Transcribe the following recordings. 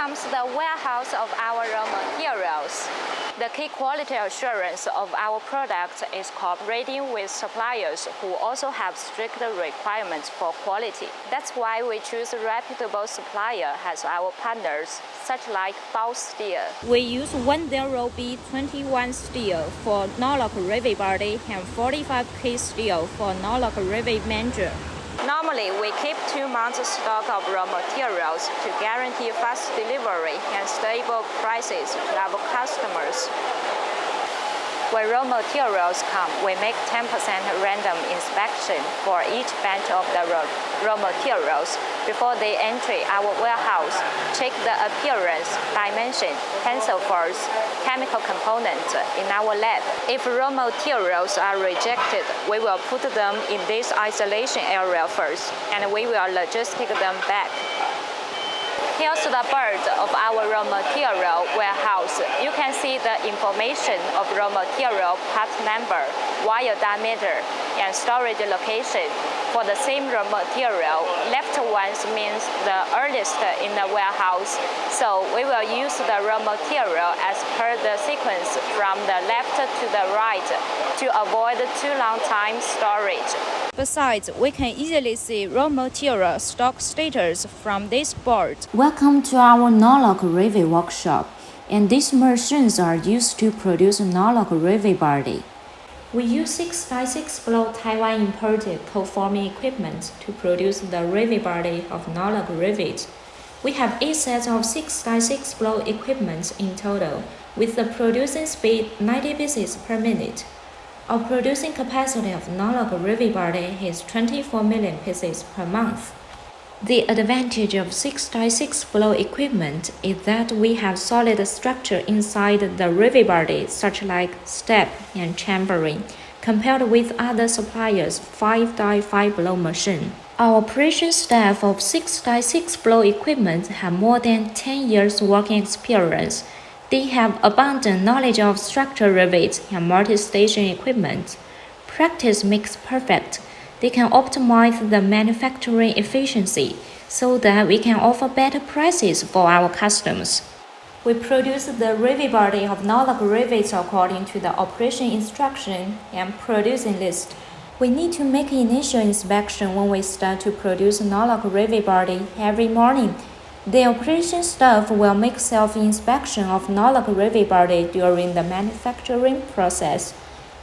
comes the warehouse of our raw materials. The key quality assurance of our products is cooperating with suppliers who also have stricter requirements for quality. That's why we choose a reputable supplier as our partners, such like Bao Steel. We use 10B21 steel for no-lock rivet body and 45K steel for no-lock rivet manger. Normally, we keep 2 months stock of raw materials to guarantee fast delivery and stable prices to our customers. When raw materials come, we make 10% random inspection for each batch of the raw materials before they enter our warehouse. Check the appearance, dimension, tensile force, chemical components in our lab. If raw materials are rejected, we will put them in this isolation area first, and we will logistic them back. Here's the board of our raw material warehouse. You can see the information of raw material part number, wire diameter, and storage location. For the same raw material, left ones means the earliest in the warehouse. So we will use the raw material as per the sequence from the left to the right to avoid too long time storage. Besides, we can easily see raw material stock status from this board. Welcome to our no-lock rivet workshop, and these machines are used to produce no-lock rivet body. We use 6x6 blow Taiwan imported co-forming equipment to produce the rivet body of no-lock rivet. We have 8 sets of 6x6 blow equipment in total, with the producing speed 90 pieces per minute. Our producing capacity of no-lock rivet body is 24 million pieces per month. The advantage of 6x6 blow equipment is that we have solid structure inside the rivet body, such like step and chambering, compared with other suppliers' 5x5 blow machine. Our operation staff of 6x6 blow equipment have more than 10 years working experience. They have abundant knowledge of structure rivets and multi-station equipment. Practice makes perfect. They can optimize the manufacturing efficiency so that we can offer better prices for our customers. We produce the rivet body of no-lock rivets according to the operation instruction and producing list. We need to make initial inspection when we start to produce no-lock rivet body every morning. The operation staff will make self-inspection of no-lock rivet body during the manufacturing process.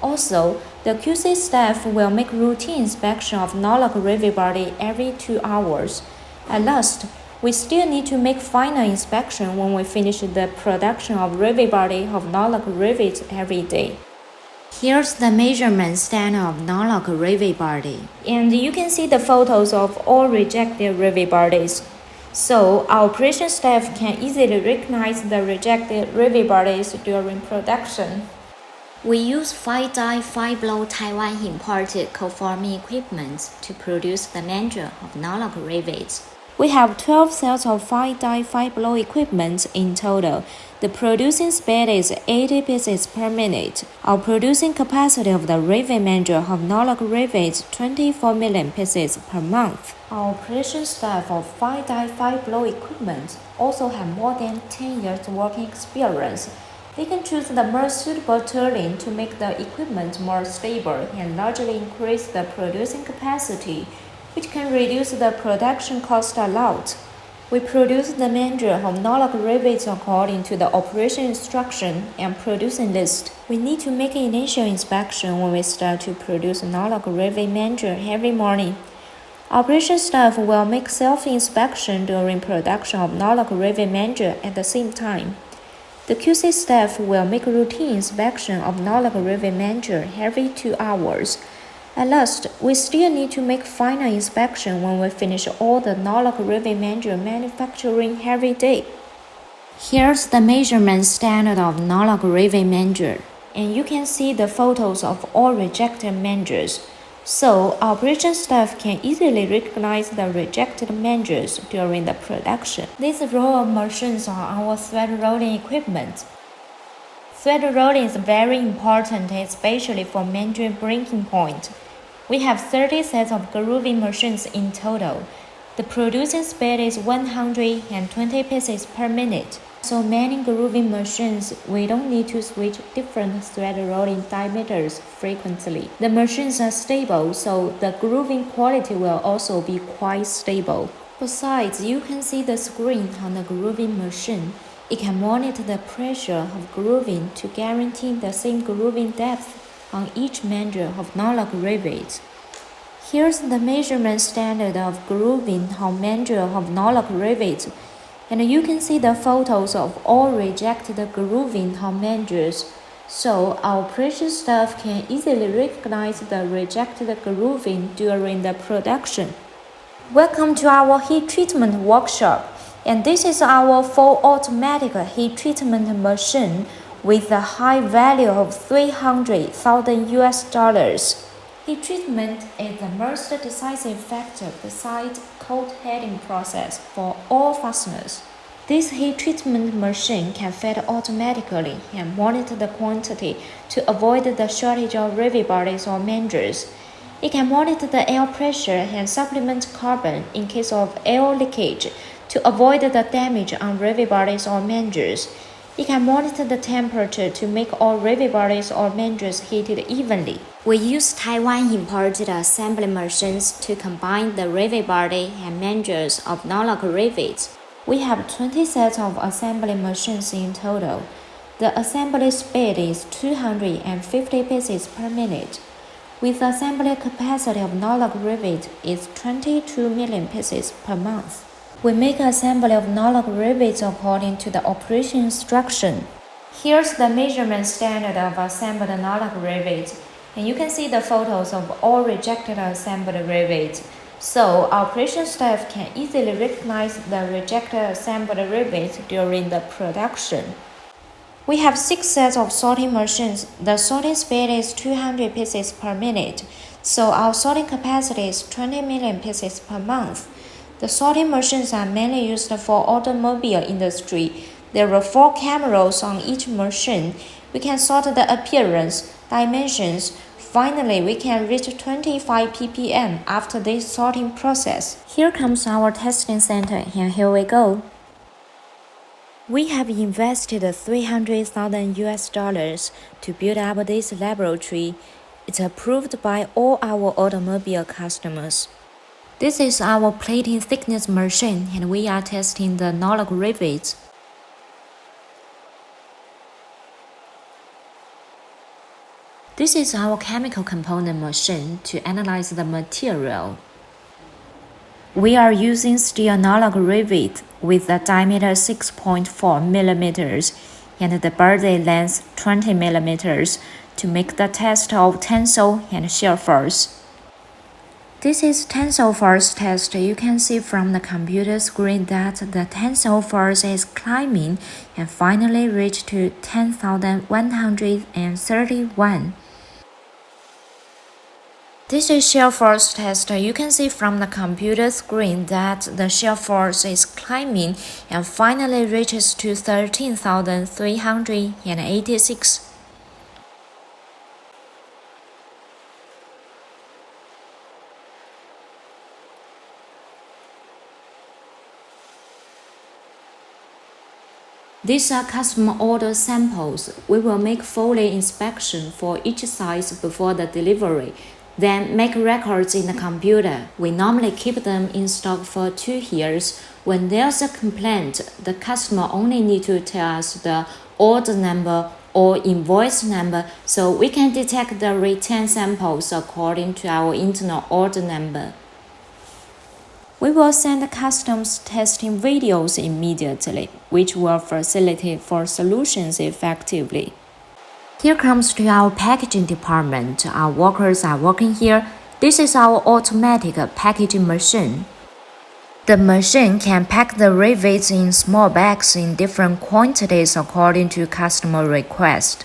Also, the QC staff will make routine inspection of no-lock rivet body every 2 hours. At last, we still need to make final inspection when we finish the production of rivet body of no-lock rivets every day. Here's the measurement standard of no-lock rivet body. And you can see the photos of all rejected rivet bodies. So, our operation staff can easily recognize the rejected rivet bodies during production. We use 5x5 blow Taiwan imported co-forming equipment to produce the manger of no-lock rivets. We have 12 sets of 5x5 blow equipment in total. The producing speed is 80 pieces per minute. Our producing capacity of the rivet manger of no-lock rivets 24 million pieces per month. Our operation staff of 5x5 blow equipment also have more than 10 years working experience. They can choose the most suitable tooling to make the equipment more stable and largely increase the producing capacity, which can reduce the production cost a lot. We produce the manger of no-lock rivets according to the operation instruction and producing list. We need to make initial inspection when we start to produce no-lock rivet manger every morning. Operation staff will make self-inspection during production of no-lock rivet manger at the same time. The QC staff will make routine inspection of no-lock rivet manger every 2 hours. At last, we still need to make final inspection when we finish all the no-lock rivet manger manufacturing every day. Here's the measurement standard of no-lock rivet manger. And you can see the photos of all rejected mangers. So, our operation staff can easily recognize the rejected mangers during the production. This row of machines are our thread rolling equipment. Thread rolling is very important, especially for manger breaking point. We have 30 sets of grooving machines in total. The producing speed is 120 pieces per minute. So many grooving machines, we don't need to switch different thread rolling diameters frequently. The machines are stable, so the grooving quality will also be quite stable. Besides, you can see the screen on the grooving machine. It can monitor the pressure of grooving to guarantee the same grooving depth on each measure of non-lock rivets. Here's the measurement standard of grooving on measure of non-lock rivets, and you can see the photos of all rejected grooving on measures, so our operation staff can easily recognize the rejected grooving during the production. Welcome to our heat treatment workshop, and this is our full automatic heat treatment machine with a high value of $300,000. Heat treatment is the most decisive factor beside cold heating process for all fasteners. This heat treatment machine can feed automatically and monitor the quantity to avoid the shortage of rivet bodies or mangers. It can monitor the air pressure and supplement carbon in case of air leakage to avoid the damage on rivet bodies or mangers. It can monitor the temperature to make all rivet bodies or mangers heated evenly. We use Taiwan imported assembly machines to combine the rivet body and mangers of non-lock rivets. We have 20 sets of assembly machines in total. The assembly speed is 250 pieces per minute. With assembly capacity of non-lock rivet is 22 million pieces per month. We make assembly of non-lock rivets according to the operation instruction. Here's the measurement standard of assembled non-lock rivets, and you can see the photos of all rejected assembled rivets. So our operation staff can easily recognize the rejected assembled rivets during the production. We have 6 sets of sorting machines. The sorting speed is 200 pieces per minute, so our sorting capacity is 20 million pieces per month. The sorting machines are mainly used for automobile industry. There are 4 cameras on each machine. We can sort the appearance, dimensions. Finally, we can reach 25 ppm after this sorting process. Here comes our testing center, and here we go. We have invested $300,000 to build up this laboratory. It's approved by all our automobile customers. This is our plating thickness machine, and we are testing the non-lock rivets. This is our chemical component machine to analyze the material. We are using steel non-lock rivet with a diameter 6.4 millimeters and the body length 20 millimeters to make the test of tensile and shear force. This is tensile force test. You can see from the computer screen that the tensile force is climbing and finally reached to 10,131. This is shear force test. You can see from the computer screen that the shear force is climbing and finally reaches to 13,386. These are customer order samples. We will make Foley inspection for each size before the delivery, then make records in the computer. We normally keep them in stock for 2 years. When there's a complaint, the customer only needs to tell us the order number or invoice number so we can detect the return samples according to our internal order number. We will send customs testing videos immediately, which will facilitate for solutions effectively. Here comes to our packaging department. Our workers are working here. This is our automatic packaging machine. The machine can pack the rivets in small bags in different quantities according to customer request.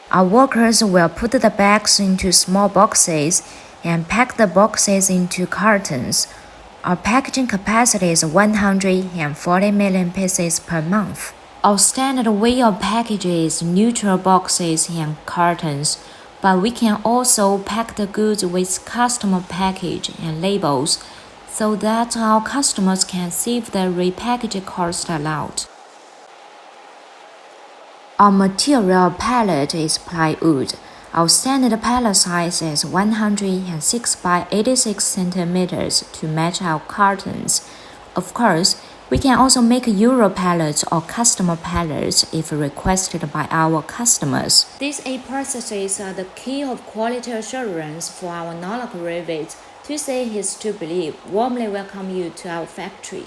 Our workers will put the bags into small boxes and pack the boxes into cartons. Our packaging capacity is 140 million pieces per month. Our standard way of packaging is neutral boxes and cartons. but we can also pack the goods with customer package and labels so that our customers can save the repackaging cost a lot. Our material pallet is plywood. Our standard pallet size is 106 by 86 centimeters to match our cartons. Of course, we can also make Euro pallets or customer pallets if requested by our customers. These 8 processes are the key of quality assurance for our Nolok Rivet. To say is to believe. Warmly welcome you to our factory.